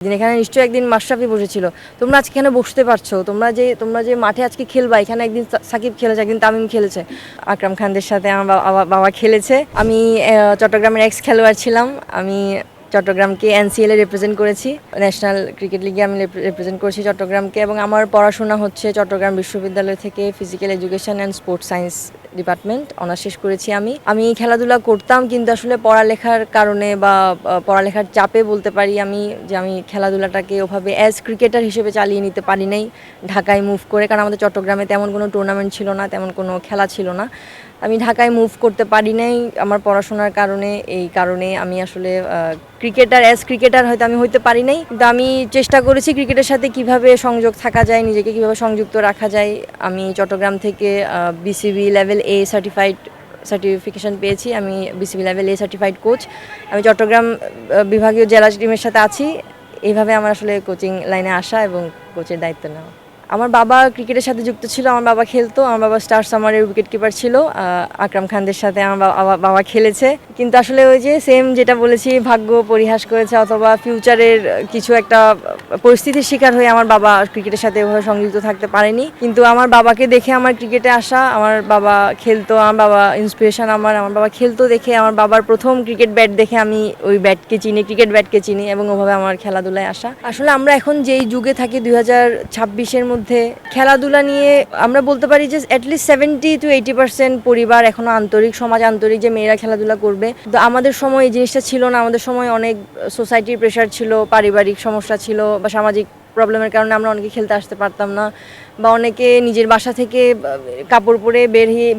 এখানে নিশ্চয়ই একদিন মাশরাফি বসেছিল। তোমরা আজকে এখানে বসতে পারছো, তোমরা যে মাঠে আজকে খেলবা, এখানে একদিন সাকিব খেলেছে, একদিন তামিম খেলেছে, আকরাম খানদের সাথে আমার বাবা খেলেছে। আমি চট্টগ্রামের এক্স খেলোয়াড় ছিলাম। আমি চট্টগ্রামকে এনসিএল এ রিপ্রেজেন্ট করেছি, ন্যাশনাল ক্রিকেট লিগে আমি রিপ্রেজেন্ট করেছি চট্টগ্রামকে। এবং আমার পড়াশোনা হচ্ছে চট্টগ্রাম বিশ্ববিদ্যালয় থেকে physical education and sports science department honours শেষ করেছি। আমি খেলাধুলা করতাম, কিন্তু আসলে পড়ালেখার কারণে বা পড়ালেখার চাপে বলতে পারি আমি খেলাধুলাটাকে ওভাবে অ্যাজ ক্রিকেটার হিসেবে চালিয়ে নিতে পারি নাই ঢাকায় মুভ করে, কারণ আমাদের চট্টগ্রামে তেমন কোনো টুর্নামেন্ট ছিল না, তেমন কোনো খেলা ছিল না। আমি ঢাকায় মুভ করতে পারি নাই আমার পড়াশোনার কারণে। এই কারণে আমি আসলে ক্রিকেটার হয়তো আমি হইতে পারি নাই, কিন্তু আমি চেষ্টা করেছি ক্রিকেটের সাথে কিভাবে সংযোগ থাকা যায়, নিজেকে কিভাবে সংযুক্ত রাখা যায়। আমি চট্টগ্রাম থেকে বিসিবি লেভেল এ সার্টিফিকেশন পেয়েছি। আমি বিসিবি লেভেল এ সার্টিফাইড কোচ। আমি চট্টগ্রাম বিভাগীয় জেলা টিমের সাথে আছি। এইভাবে আমার আসলে কোচিং লাইনে আসা এবং কোচের দায়িত্ব নেওয়া। আমার বাবা ক্রিকেটের সাথে যুক্ত ছিল, আমার বাবা খেলতো। আমার বাবা স্টার সামারের উইকেট কিপার ছিল, আকরাম খানদের সাথে আমার বাবা খেলেছে। কিন্তু আসলে ওই যে সেম যেটা বলেছি, ভাগ্য পরিহাস করেছে, অথবা ফিউচারের কিছু একটা পরিস্থিতির শিকার হয়ে আমার বাবা ক্রিকেটের সাথে ওভাবে সংযুক্ত থাকতে পারেনি। কিন্তু আমার বাবাকে দেখে আমার ক্রিকেটে আসা, আমার বাবা খেলতো, আমার বাবা ইন্সপিরেশন। আমার বাবা খেলতো দেখে, আমার বাবার প্রথম ক্রিকেট ব্যাট দেখে আমি ওই ব্যাটকে চিনি, ক্রিকেট ব্যাটকে চিনি, এবং ওভাবে আমার খেলাধুলায় আসা। আসলে আমরা এখন যেই যুগে থাকি 2026-এর মধ্যে খেলাধুলা নিয়ে আমরা বলতে পারি যে অ্যাটলিস্ট 70-80% পরিবার এখনো আন্তরিক, সমাজ আন্তরিক যে মেয়েরা খেলাধুলা করবে। তো আমাদের সময় এই জিনিসটা ছিল না। আমাদের সময় অনেক সোসাইটির প্রেশার ছিল, পারিবারিক সমস্যা ছিল, বা সামাজিক প্রবলেমের কারণে আমরা অনেকে খেলতে আসতে পারতাম না, বা অনেকে নিজের বাসা থেকে কাপড় পরে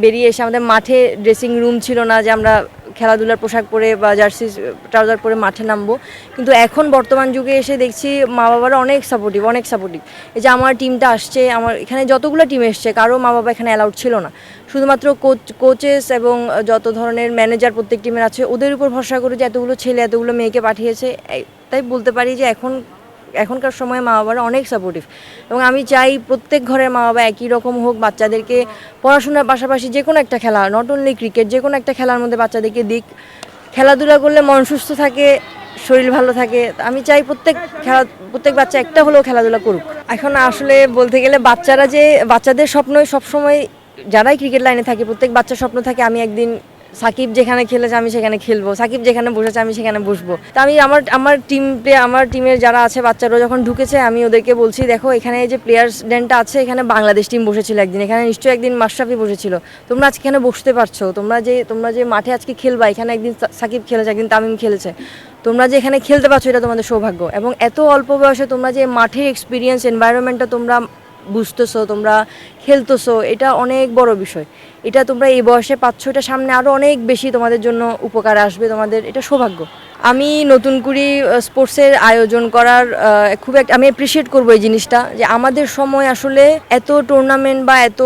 বেরিয়ে এসে, আমাদের মাঠে ড্রেসিং রুম ছিল না যে আমরা খেলাধুলার পোশাক পরে বা জার্সি ট্রাউজার পরে মাঠে নামবো। কিন্তু এখন বর্তমান যুগে এসে দেখছি মা বাবারা অনেক সাপোর্টিভ। এই যে আমার টিমটা আসছে, আমার এখানে যতগুলো টিম এসছে, কারো মা বাবা এখানে অ্যালাউড ছিল না। শুধুমাত্র কোচেস এবং যত ধরনের ম্যানেজার প্রত্যেক টিমের আছে, ওদের উপর ভরসা করে যে এতগুলো ছেলে এতগুলো মেয়েকে পাঠিয়েছে। তাই বলতে পারি যে এখনকার সময় মা বাবারা অনেক সাপোর্টিভ। এবং আমি চাই প্রত্যেক ঘরের মা বাবা একই রকম হোক, বাচ্চাদেরকে পড়াশোনার পাশাপাশি যে কোনো একটা খেলা, নট অনলি ক্রিকেট, যে কোনো একটা খেলার মধ্যে বাচ্চাদেরকে দিক। খেলাধুলা করলে মন সুস্থ থাকে, শরীর ভালো থাকে। আমি চাই প্রত্যেক বাচ্চা একটা হলেও খেলাধুলা করুক। এখন আসলে বলতে গেলে বাচ্চাদের স্বপ্নই সবসময়, যারাই ক্রিকেট লাইনে থাকে, প্রত্যেক বাচ্চার স্বপ্ন থাকে আমি একদিন সাকিব যেখানে খেলেছে আমি সেখানে খেলবো, সাকিব যেখানে বসেছে আমি সেখানে বসবো। তা আমি আমার টিমের যারা আছে বাচ্চারা যখন ঢুকেছে, আমি ওদেরকে বলছি, দেখো এখানে যে প্লেয়ার্স ডেনটা আছে, এখানে বাংলাদেশ টিম বসেছিল একদিন, এখানে নিশ্চয়ই একদিন মাশরাফি বসেছিল। তোমরা আজকে এখানে বসতে পারছো, তোমরা যে মাঠে আজকে খেলবা, এখানে একদিন সাকিব খেলেছে, একদিন তামিম খেলেছে। তোমরা যে এখানে খেলতে পারছো, এটা তোমাদের সৌভাগ্য। এবং এত অল্প বয়সে তোমরা যে মাঠের এক্সপিরিয়েন্স, এনভায়রনমেন্টটা তোমরা বুঝতেছো, তোমরা খেলতেছো, এটা অনেক বড় বিষয়। এটা তোমরা এই বয়সে পাচ্ছ, এটা সামনে আরও অনেক বেশি তোমাদের জন্য উপকার আসবে, তোমাদের এটা সৌভাগ্য। আমি নতুন করে স্পোর্টসের আয়োজন করার আমি অ্যাপ্রিসিয়েট করবো এই জিনিসটা, যে আমাদের সময় আসলে এত টুর্নামেন্ট বা এত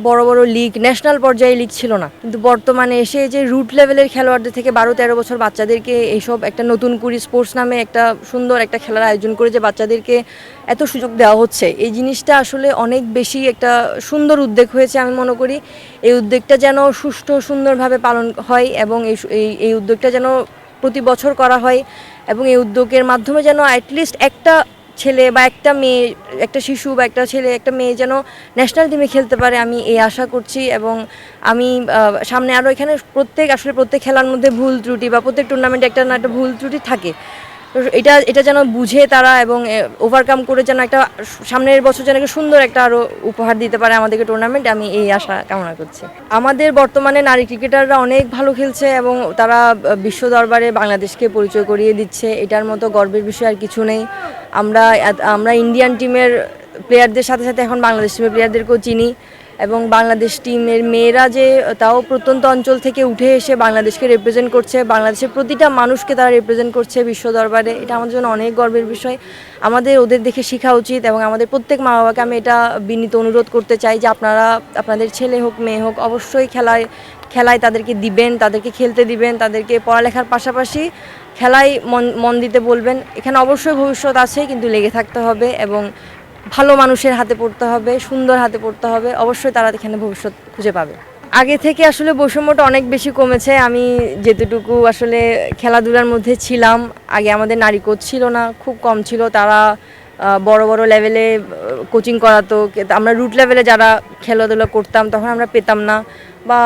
বড় বড় লিগ, ন্যাশনাল পর্যায়ে লিগ ছিল না। কিন্তু বর্তমানে এসে যে রুট লেভেলের খেলোয়াড়দের থেকে 12-13 বছর বাচ্চাদেরকে এইসব একটা নতুন করে স্পোর্টস নামে একটা সুন্দর একটা খেলার আয়োজন করে যে বাচ্চাদেরকে এত সুযোগ দেওয়া হচ্ছে, এই জিনিসটা আসলে অনেক বেশি একটা সুন্দর উদ্যোগ হয়েছে। আমি মনে করি এই উদ্যোগটা যেন সুষ্ঠু সুন্দরভাবে পালন হয়, এবং এই উদ্যোগটা যেন প্রতি বছর করা হয়, এবং এই উদ্যোগের মাধ্যমে যেন অ্যাটলিস্ট একটা ছেলে বা একটা মেয়ে, একটা শিশু বা একটা ছেলে একটা মেয়ে যেন ন্যাশনাল টিমে খেলতে পারে, আমি এই আশা করছি। এবং আমি সামনে আরও এখানে প্রত্যেক খেলার মধ্যে ভুল ত্রুটি, বা প্রত্যেক টুর্নামেন্টে একটা না একটা ভুল ত্রুটি থাকে, তো এটা যেন বুঝে তারা, এবং ওভারকাম করে যেন একটা সামনের বছর যেন একটা সুন্দর একটা আরও উপহার দিতে পারে আমাদেরকে টুর্নামেন্ট, আমি এই আশা কামনা করছি। আমাদের বর্তমানে নারী ক্রিকেটাররা অনেক ভালো খেলছে, এবং তারা বিশ্ব দরবারে বাংলাদেশকে পরিচয় করিয়ে দিচ্ছে। এটার মতো গর্বের বিষয় আর কিছু নেই। আমরা ইন্ডিয়ান টিমের প্লেয়ারদের সাথে সাথে এখন বাংলাদেশ টিমের প্লেয়ারদেরকেও চিনি, এবং বাংলাদেশ টিমের মেয়েরা যে তাও প্রত্যন্ত অঞ্চল থেকে উঠে এসে বাংলাদেশকে রিপ্রেজেন্ট করছে, বাংলাদেশের প্রতিটা মানুষকে তারা রিপ্রেজেন্ট করছে বিশ্ব দরবারে, এটা আমাদের জন্য অনেক গর্বের বিষয়। আমাদের ওদের দেখে শেখা উচিত, এবং আমাদের প্রত্যেক মা বাবাকে আমি এটা বিনীত অনুরোধ করতে চাই যে আপনারা আপনাদের ছেলে হোক মেয়ে হোক অবশ্যই খেলায় তাদেরকে দিবেন, তাদেরকে খেলতে দিবেন, তাদেরকে পড়ালেখার পাশাপাশি খেলায় মন দিতে বলবেন। এখানে অবশ্যই ভবিষ্যৎ আছে, কিন্তু লেগে থাকতে হবে, এবং ভালো মানুষের হাতে পড়তে হবে, সুন্দর হাতে পড়তে হবে, অবশ্যই তারা এখানে ভবিষ্যৎ খুঁজে পাবে। আগে থেকে আসলে বৈষম্যটা অনেক বেশি কমেছে। আমি যেতটুকু আসলে খেলাধুলার মধ্যে ছিলাম, আগে আমাদের নারী কোচ ছিল না, খুব কম ছিল। তারা বড় বড় লেভেলে কোচিং করাতো, আমরা রুট লেভেলে যারা খেলাধুলা করতাম তখন আমরা পেতাম না, বা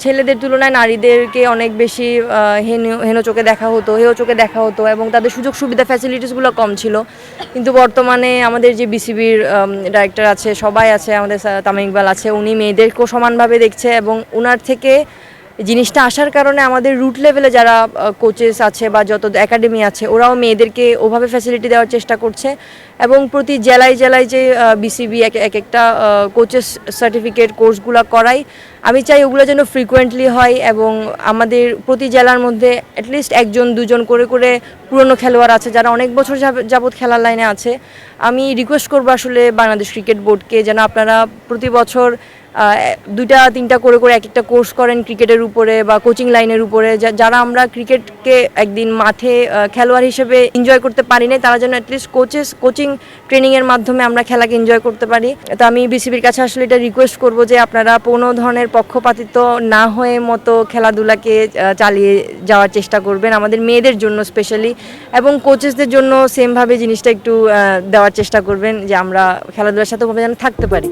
ছেলেদের তুলনায় নারীদেরকে অনেক বেশি হেন হেন চোখে দেখা হতো, হেয় চোখে দেখা হতো, এবং তাদের সুযোগ সুবিধা ফ্যাসিলিটিসগুলো কম ছিল। কিন্তু বর্তমানে আমাদের যে বিসিবির ডাইরেক্টর আছে, সবাই আছে, আমাদের তামিম ইকবাল আছে, উনি মেয়েদেরকেও সমানভাবে দেখছে, এবং ওনার থেকে জিনিসটা আসার কারণে আমাদের রুট লেভেলে যারা কোচেস আছে বা যত একাডেমি আছে, ওরাও মেয়েদেরকে ওভাবে ফ্যাসিলিটি দেওয়ার চেষ্টা করছে। এবং প্রতি জেলায় জেলায় যে বিসিবি এক একটা কোচেস সার্টিফিকেট কোর্সগুলো করাই, আমি চাই ওগুলো যেন ফ্রিকোয়েন্টলি হয়, এবং আমাদের প্রতি জেলার মধ্যে অ্যাটলিস্ট একজন দুজন করে করে পুরনো খেলোয়াড় আছে যারা অনেক বছর যাবত খেলার লাইনে আছে। আমি রিকোয়েস্ট করবো আসলে বাংলাদেশ ক্রিকেট বোর্ডকে যেন আপনারা প্রতি বছর দুইটা তিনটা করে করে এক একটা কোর্স করেন ক্রিকেটের উপরে বা কোচিং লাইনের উপরে, যারা আমরা ক্রিকেটকে একদিন মাঠে খেলোয়াড় হিসেবে এনজয় করতে পারি না, তারা যেন অ্যাটলিস্ট কোচিং ট্রেনিংয়ের মাধ্যমে আমরা খেলাকে এনজয় করতে পারি। তো আমি বিসিবির কাছে আসলে এটা রিকোয়েস্ট করব যে আপনারা কোনো ধরনের পক্ষপাতিত্ব না হয়ে মতো খেলাধুলাকে চালিয়ে যাওয়ার চেষ্টা করবেন, আমাদের মেয়েদের জন্য স্পেশালি, এবং কোচেসদের জন্য সেমভাবে জিনিসটা একটু দেওয়ার চেষ্টা করবেন, যে আমরা খেলাধুলার সাথে যেন থাকতে পারি।